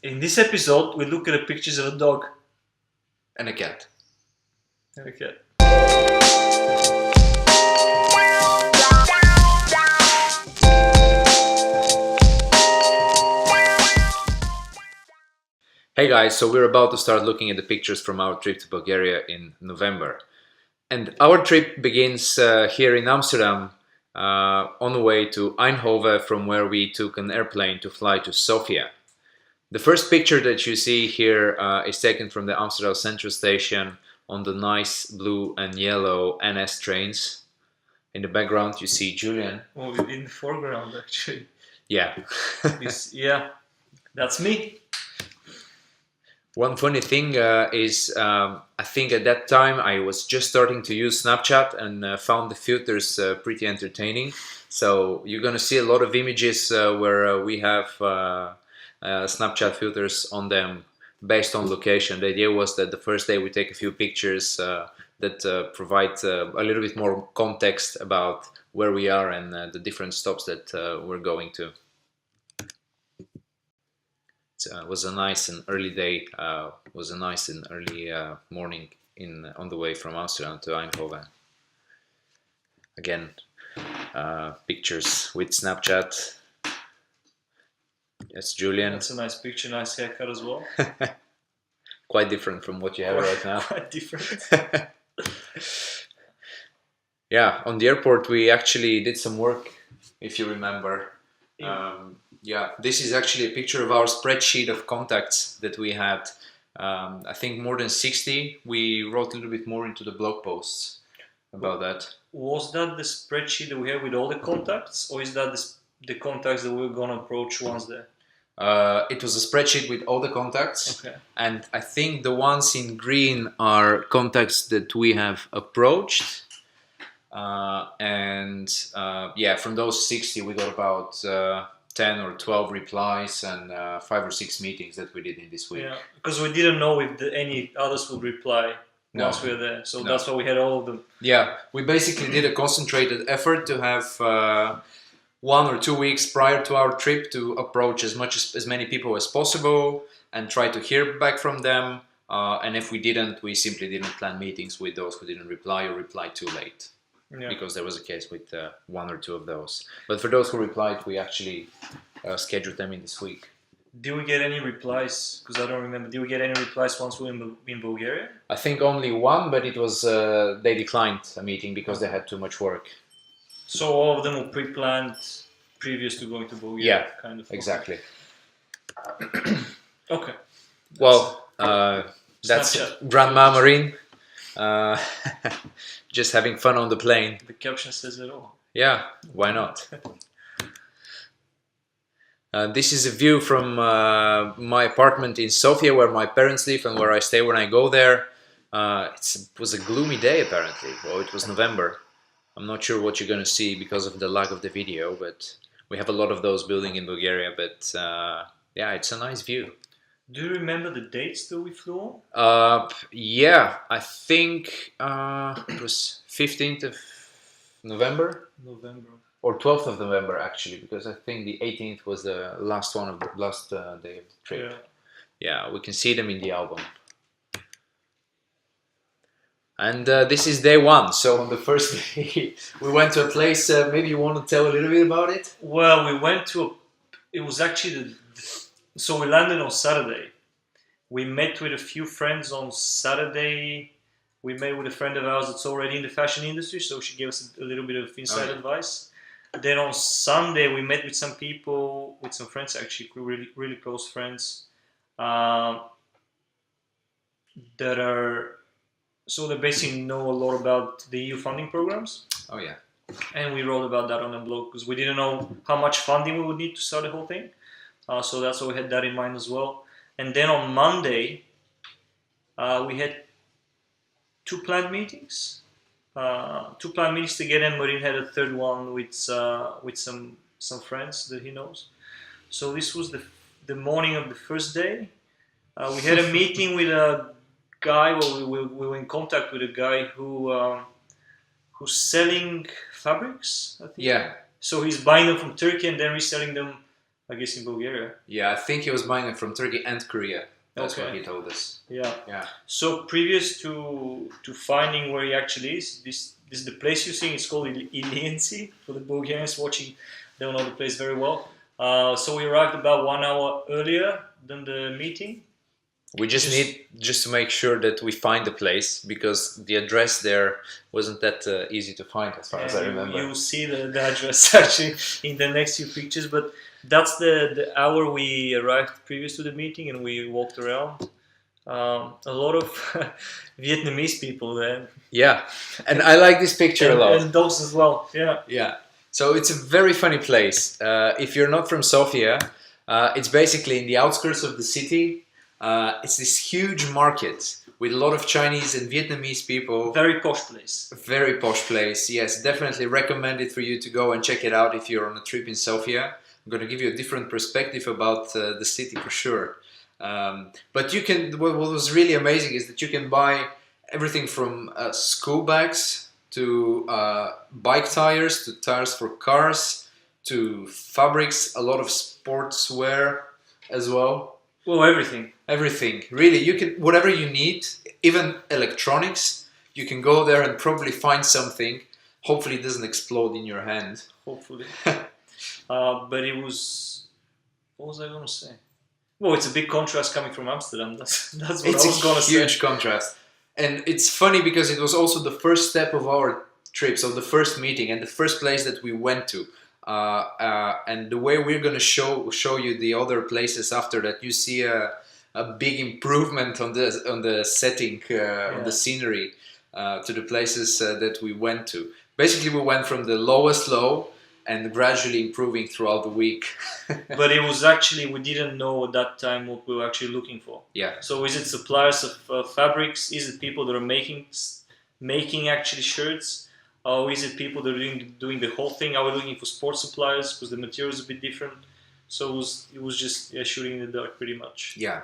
In this episode, we look at the pictures of a dog And a cat. and a cat. Hey guys, so we're about to start looking at the pictures from our trip to Bulgaria in November. And our trip begins here in Amsterdam on the way to Eindhoven, from where we took an airplane to fly to Sofia. The first picture that you see here is taken from the Amsterdam Central Station on the nice blue and yellow NS trains. In the background you see Julian. Oh, in the foreground, actually. Yeah. Yeah, that's me. One funny thing is I think at that time I was just starting to use Snapchat and found the filters pretty entertaining. So you're gonna see a lot of images where we have Snapchat filters on them based on location. The idea was that the first day we take a few pictures that provide a little bit more context about where we are and the different stops that we're going to. It was a nice and early day. Was a nice and early morning on the way from Amsterdam to Eindhoven. Again, pictures with Snapchat. Yes, Julian. That's a nice picture, nice haircut as well. Quite different from what you have right now. Quite different. Yeah, on the airport we actually did some work, if you remember. Yeah, this is actually a picture of our spreadsheet of contacts that we had. I think more than 60. We wrote a little bit more into the blog posts about that. Was that the spreadsheet that we have with all the contacts, or is that the contacts that we're gonna approach once there? It was a spreadsheet with all the contacts. Okay. And I think the ones in green are contacts that we have approached. Yeah, from those 60 we got about 10 or 12 replies and 5 or 6 meetings that we did in this week. Yeah, because we didn't know if any others would reply once we were there. So that's why we had all of them. Yeah, we basically did a concentrated effort to have 1 or 2 weeks prior to our trip to approach as many people as possible and try to hear back from them. And if we didn't, we simply didn't plan meetings with those who didn't reply or replied too late. Yeah. Because there was a case with 1 or 2 of those. But for those who replied, we actually scheduled them in this week. Did we get any replies? Because I don't remember. Did we get any replies once we were in Bulgaria? I think only 1, but it was they declined a meeting because they had too much work. So all of them were pre-planned previous to going to Bulgaria? Yeah, kind of. Exactly. Okay. Well, that's Snapchat. Grandma Marine. Just having fun on the plane. The caption says it all. Yeah, why not? This is a view from my apartment in Sofia, where my parents live and where I stay when I go there. It was a gloomy day apparently. Well, it was November. I'm not sure what you're going to see because of the lag of the video, but we have a lot of those building in Bulgaria. But yeah, it's a nice view. Do you remember the dates that we flew on? Yeah, I think it was 15th of November. Or 12th of November actually, because I think the 18th was the last one of the last day of the trip. Yeah, we can see them in the album. And this is day 1. So on the first day, we went to a place. Maybe you want to tell a little bit about it? Well, we went to it was actually so we landed on Saturday. We met with a few friends on Saturday. We met with a friend of ours that's already in the fashion industry, so she gave us a little bit of inside advice. Then on Sunday, we met with some people, with some friends actually, really, really close friends, that are, so they basically know a lot about the EU funding programs. Oh yeah. And we wrote about that on the blog because we didn't know how much funding we would need to start the whole thing. So that's why we had that in mind as well. And then on Monday, we had 2 planned meetings. 2 planned meetings together, and Marin had a 3rd one with some friends that he knows. So this was the morning of the first day. We had a meeting with a guy. Well, we were in contact with a guy who's selling fabrics, I think. Yeah. So he's buying them from Turkey and then reselling them I guess in Bulgaria. Yeah, I think he was buying it from Turkey and Korea. That's what Okay. he told us. Yeah. Yeah. So previous to finding where he actually is, this is the place you're seeing. It's called Ilienci. For the Bulgarians watching, they don't know the place very well. So we arrived about 1 hour earlier than the meeting. We just need to make sure that we find the place, because the address there wasn't that easy to find, as far as I remember. You'll see the address actually in the next few pictures, but that's the hour we arrived previous to the meeting, and we walked around. A lot of Vietnamese people there. Yeah, and I like this picture a lot. And dogs as well. Yeah. Yeah. So it's a very funny place. If you're not from Sofia, it's basically in the outskirts of the city. It's this huge market with a lot of Chinese and Vietnamese people. Very posh place. Very posh place. Yes, definitely recommend it for you to go and check it out if you're on a trip in Sofia. I'm going to give you a different perspective about the city for sure. But you can. What was really amazing is that you can buy everything from school bags to bike tires, to tires for cars, to fabrics, a lot of sportswear as well. Well, everything. Everything. Really, you can, whatever you need, even electronics, you can go there and probably find something. Hopefully it doesn't explode in your hand. Hopefully. But it was... What was I going to say? Well, it's a big contrast coming from Amsterdam. That's what I was going to say. It's a huge contrast. And it's funny because it was also the first step of our trip, so the first meeting and the first place that we went to. And the way we're going to show you the other places after that, you see a big improvement on the setting, on the scenery, to the places that we went to. Basically, we went from the lowest low and gradually improving throughout the week. But it was actually, we didn't know at that time what we were actually looking for. Yeah. So is it suppliers of fabrics? Is it people that are making actually shirts? Or is it people that are doing the whole thing? Are we looking for sports suppliers because the material is a bit different? So it was just shooting in the dark pretty much. Yeah.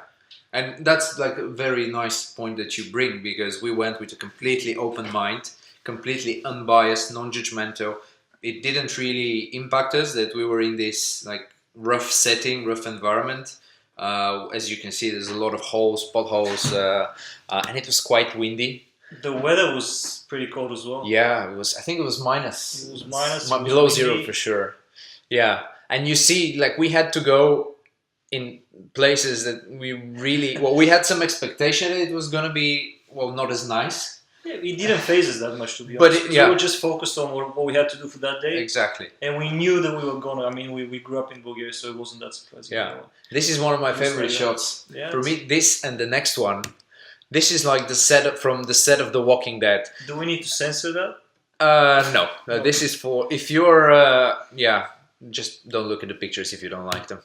And that's like a very nice point that you bring, because we went with a completely open mind, completely unbiased, non-judgmental. It didn't really impact us that we were in this like rough setting, rough environment. As you can see, there's a lot of holes, potholes, and it was quite windy. The weather was pretty cold as well. Yeah, it was. I think it was minus. It was minus. Below zero for sure. Yeah, and you see, like we had to go in places that we really. Well, we had some expectation that it was gonna be not as nice. Yeah, it didn't phase us that much, to be honest. But we were just focused on what we had to do for that day. Exactly. And we knew that we were gonna. I mean, we grew up in Bulgaria, so it wasn't that surprising. Yeah, this is one of my favorite shots. Yeah, for me, this and the next one. This is like the set from the set of The Walking Dead. Do we need to censor that? No. This is for if you're just don't look at the pictures if you don't like them.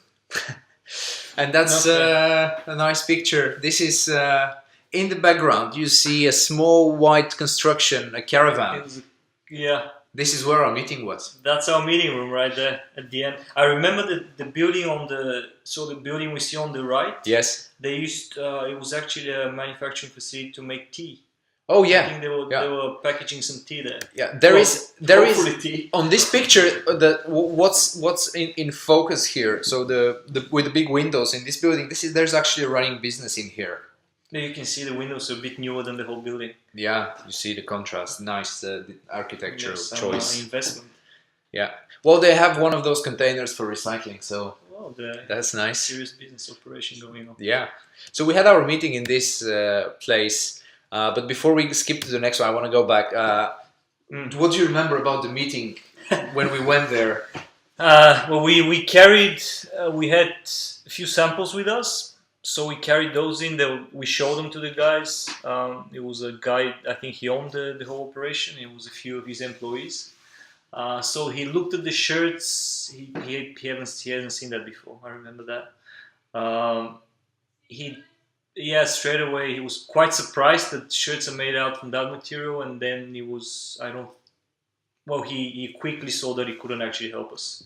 And that's a nice picture. This is in the background. You see a small white construction, a caravan. Yeah. This is where our meeting was. That's our meeting room right there at the end. I remember the building the building we see on the right. Yes. They used it was actually a manufacturing facility to make tea. Oh yeah. I think they were packaging some tea there. Yeah, there is tea. On this picture what's in focus here. So the with the big windows in this building, there's actually a running business in here. You can see the windows are a bit newer than the whole building. Yeah, you see the contrast. Nice the architectural choice. Investment. Yeah. Well, they have one of those containers for recycling, so that's nice. Serious business operation going on. Yeah. So we had our meeting in this place, but before we skip to the next one, I want to go back. What do you remember about the meeting when we went there? Well, we carried. We had a few samples with us. So we carried those in. We showed them to the guys. It was a guy. I think he owned the whole operation. It was a few of his employees. So he looked at the shirts. He hasn't seen that before. I remember that. Straight away he was quite surprised that shirts are made out from that material. And then he quickly saw that he couldn't actually help us.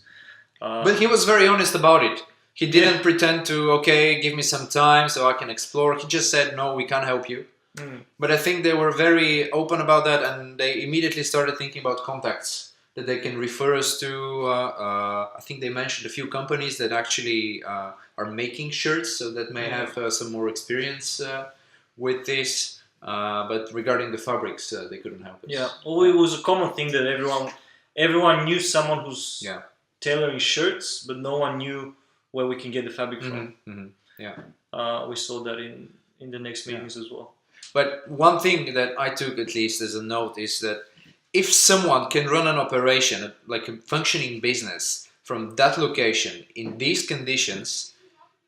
But he was very honest about it. He didn't pretend to, give me some time so I can explore. He just said, no, we can't help you. But I think they were very open about that, and they immediately started thinking about contacts that they can refer us to. I think they mentioned a few companies that actually are making shirts, so that may have some more experience with this. But regarding the fabrics, they couldn't help us. Yeah, well, it was a common thing that everyone knew someone who's tailoring shirts, but no one knew where we can get the fabric from. We saw that in the next meetings as well. But one thing that I took at least as a note is that if someone can run an operation, like a functioning business, from that location in these conditions,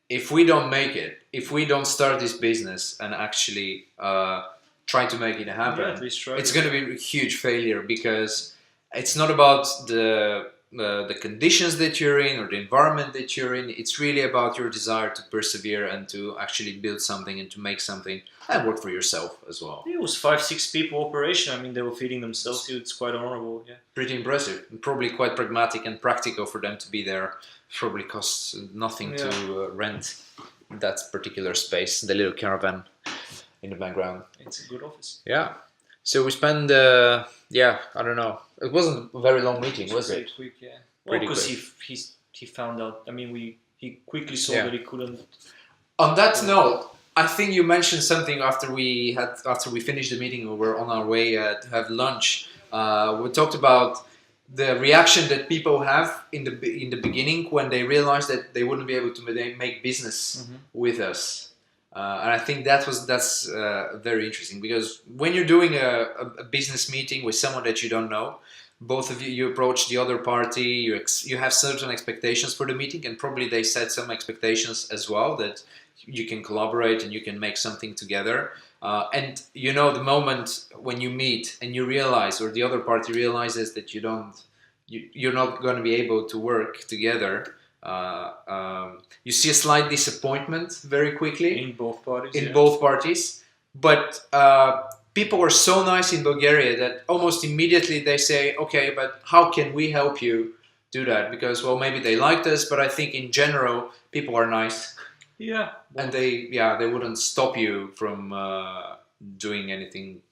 if we don't make it, if we don't start this business and actually try to make it happen, it's going to be a huge failure, because it's not about the conditions that you're in or the environment that you're in. It's really about your desire to persevere and to actually build something and to make something and work for yourself as well. It was 5-6 people operation. I mean, they were feeding themselves. It's quite honorable. Yeah, pretty impressive, and probably quite pragmatic and practical for them to be there. Probably costs nothing to rent that particular space, the little caravan in the background. It's a good office. Yeah. So we spent, I don't know. It wasn't a very long meeting, was it? Quick, yeah. Well, because he found out. I mean, he quickly saw that he couldn't. On that note, I think you mentioned something after we finished the meeting. We were on our way to have lunch. We talked about the reaction that people have in the beginning when they realized that they wouldn't be able to make business with us. And I think that's very interesting, because when you're doing a business meeting with someone that you don't know, both of you approach the other party, you have certain expectations for the meeting, and probably they set some expectations as well, that you can collaborate and you can make something together. And the moment when you meet and you realize, or the other party realizes that you're not going to be able to work together, you see a slight disappointment very quickly in both parties. Both parties, but people are so nice in Bulgaria that almost immediately they say, "Okay, but how can we help you do that?" Because maybe they liked us, but I think in general people are nice. Yeah, and they wouldn't stop you from doing anything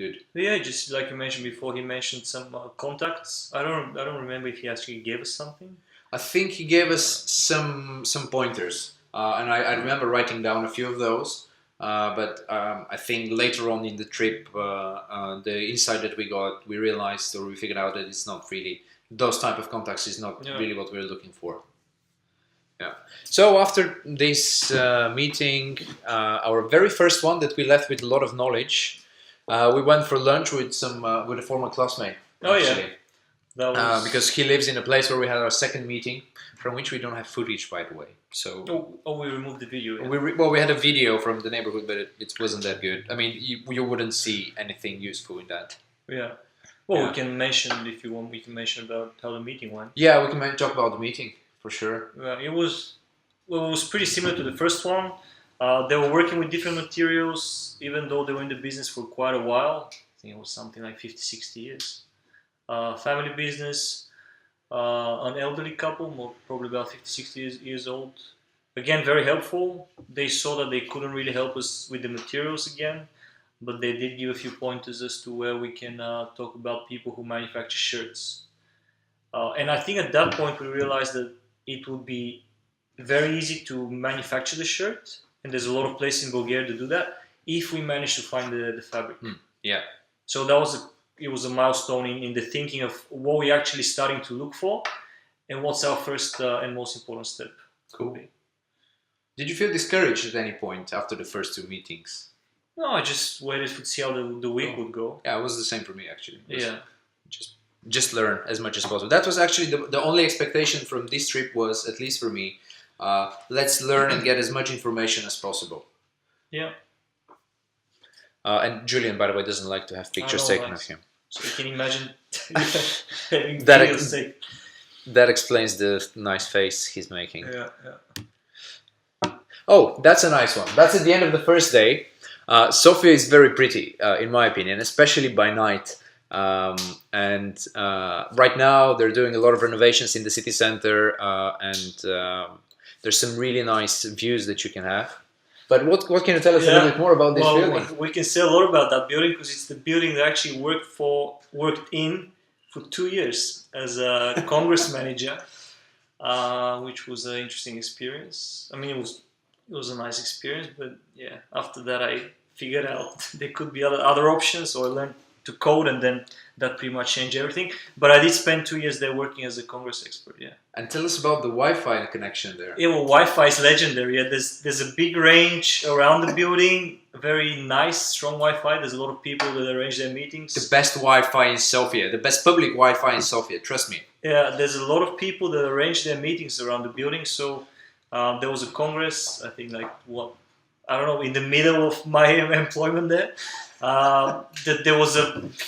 good. Yeah, just like you mentioned before, he mentioned some contacts. I don't remember if he actually gave us something. I think he gave us some pointers, and I remember writing down a few of those. But I think later on in the trip, the insight that we got, we realized, or we figured out, that it's not really those type of contacts is not really what we're looking for. Yeah. So after this meeting, our very first one that we left with a lot of knowledge, we went for lunch with with a former classmate. Actually. Because he lives in a place where we had our second meeting, from which we don't have footage, by the way. So we removed the video. Yeah. We had a video from the neighborhood, but it wasn't that good. I mean, you wouldn't see anything useful in that. Yeah. Well, we can mention, if you want, we can mention about how the meeting went. Yeah, we can talk about the meeting for sure. It was pretty similar to the first one. They were working with different materials, even though they were in the business for quite a while. I think it was something like 50-60 years. Family business, an elderly couple, probably about 50-60 years old. Again, very helpful. They saw that they couldn't really help us with the materials again, but they did give a few pointers as to where we can talk about people who manufacture shirts. And I think at that point we realized that it would be very easy to manufacture the shirt, and there's a lot of places in Bulgaria to do that, if we manage to find the fabric. Yeah. So that was a milestone in the thinking of what we're actually starting to look for, and what's our first and most important step. Cool. Did you feel discouraged at any point after the first two meetings? No, I just waited to see how the week would go. Yeah, it was the same for me, actually. Yeah. Just learn as much as possible. That was actually the only expectation from this trip, was, at least for me, let's learn and get as much information as possible. Yeah. And Julian, by the way, doesn't like to have pictures taken of him. So you can imagine that explains the nice face he's making. Yeah. Oh, that's a nice one. That's at the end of the first day. Sofia is very pretty, in my opinion, especially by night. And right now they're doing a lot of renovations in the city center, and there's some really nice views that you can have. But what can you tell us a little bit more about this building? We can say a lot about that building, because it's the building that actually worked in for 2 years as a Congress manager, which was an interesting experience. I mean, it was a nice experience, but yeah, after that I figured out there could be other options, so I learned to code, and then that pretty much changed everything. But I did spend 2 years there working as a Congress expert. Yeah. And tell us about the Wi-Fi connection there. Yeah, well, Wi-Fi is legendary. Yeah, there's a big range around the building. Very nice, strong Wi-Fi. There's a lot of people that arrange their meetings. The best Wi-Fi in Sofia, the best public Wi-Fi in Sofia. Trust me. Yeah, there's a lot of people that arrange their meetings around the building. So there was a Congress. I think I don't know, in the middle of my employment there. That there was a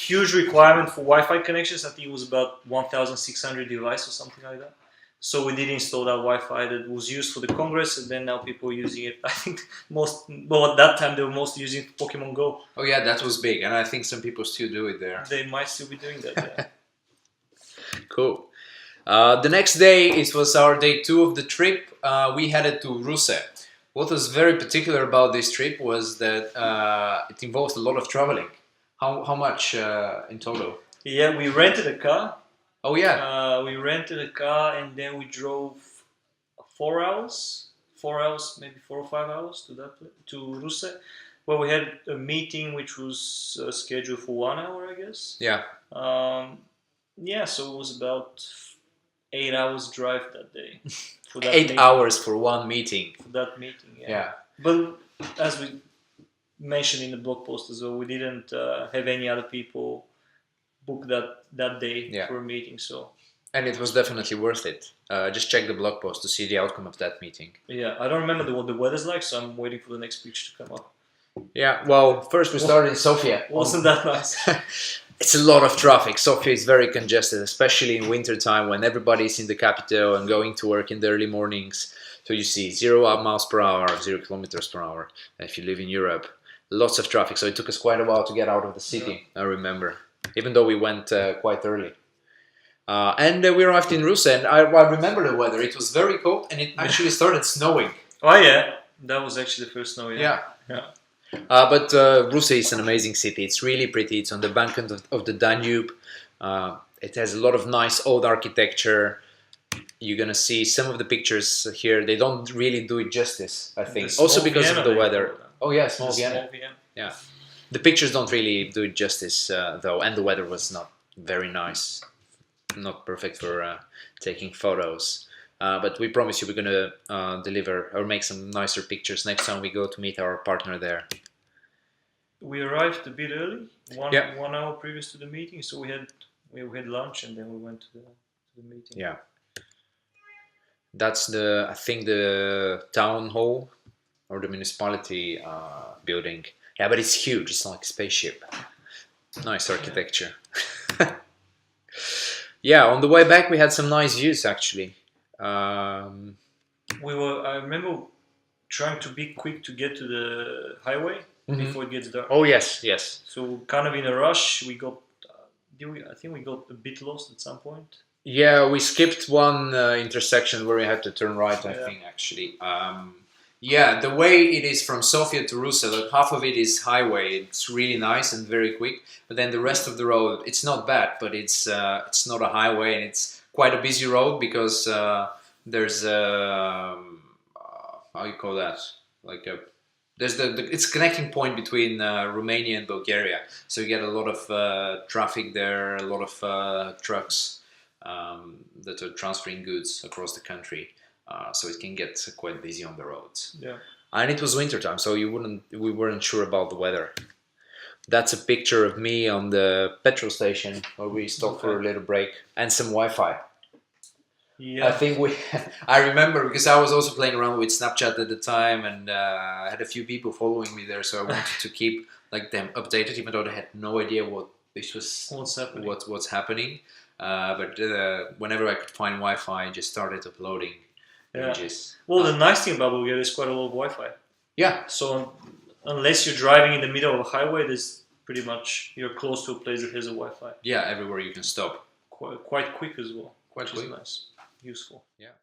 huge requirement for Wi-Fi connections. I think it was about 1,600 devices or something like that. So we did install that Wi-Fi that was used for the Congress, and then now people are using it. I think at that time they were mostly using Pokemon Go. Oh yeah, that was big, and I think some people still do it there. They might still be doing that. Yeah. Cool. The next day, it was our day 2 of the trip. We headed to Russe. What was very particular about this trip was that it involved a lot of traveling. How much in total? Yeah, we rented a car. Oh yeah. We rented a car, and then we drove 4 hours, maybe 4 or 5 hours to Russe, where we had a meeting which was scheduled for 1 hour, I guess. Yeah. Yeah, so it was about 8 hours drive that day. For that 8 hours for one meeting. For that meeting, yeah. Yeah. But as we mentioned in the blog post as well, we didn't have any other people book that day for a meeting, so. And it was definitely worth it. Just check the blog post to see the outcome of that meeting. Yeah, I don't remember what the weather's like, so I'm waiting for the next picture to come up. Yeah, well, first we started in Sofia. Wasn't that nice? It's a lot of traffic. Sofia is very congested, especially in winter time when everybody's in the capital and going to work in the early mornings. So you see 0 miles per hour, 0 kilometers per hour. If you live in Europe, lots of traffic. So it took us quite a while to get out of the city, I remember. Even though we went quite early. And we arrived in Russe, and I remember the weather. It was very cold, and it actually started snowing. Oh yeah, that was actually the first snow. Yeah. But Russe is an amazing city. It's really pretty. It's on the bank of the Danube. It has a lot of nice old architecture. You're gonna see some of the pictures here. They don't really do it justice, I think. Also because Vienna, of the weather. Oh yeah, small Vienna. Yeah. The pictures don't really do it justice, though, and the weather was not very nice. Not perfect for taking photos. But we promise you we're going to deliver or make some nicer pictures next time we go to meet our partner there. We arrived a bit early, 1 hour previous to the meeting, so we had lunch, and then we went to the meeting. Yeah. That's I think the town hall or the municipality building. Yeah, but it's huge. It's like a spaceship. Nice architecture. Yeah, on the way back we had some nice views actually. I remember trying to be quick to get to the highway before it gets dark. Oh yes, yes. So kind of in a rush, we got. I think we got a bit lost at some point. Yeah, we skipped one intersection where we had to turn right. I think actually. Yeah, the way it is from Sofia to Russe, like half of it is highway. It's really nice and very quick. But then the rest of the road, it's not bad, but it's not a highway, and it's quite a busy road because there's how you call that? Like there's it's a connecting point between Romania and Bulgaria. So you get a lot of traffic there, a lot of trucks that are transferring goods across the country. So it can get quite busy on the roads. Yeah. And it was wintertime, so we weren't sure about the weather. That's a picture of me on the petrol station where we stopped for a little break and some Wi-Fi. Yeah. I think I remember because I was also playing around with Snapchat at the time, and I had a few people following me there, so I wanted to keep them updated, even though they had no idea what's happening. But whenever I could find Wi-Fi, I just started uploading. Yeah. Well, the nice thing about Bulgaria is quite a lot of Wi-Fi. Yeah. So unless you're driving in the middle of a highway, there's pretty much you're close to a place that has a Wi-Fi. Yeah, everywhere you can stop. Quite quick as well. Quite quick. Is nice, useful. Yeah.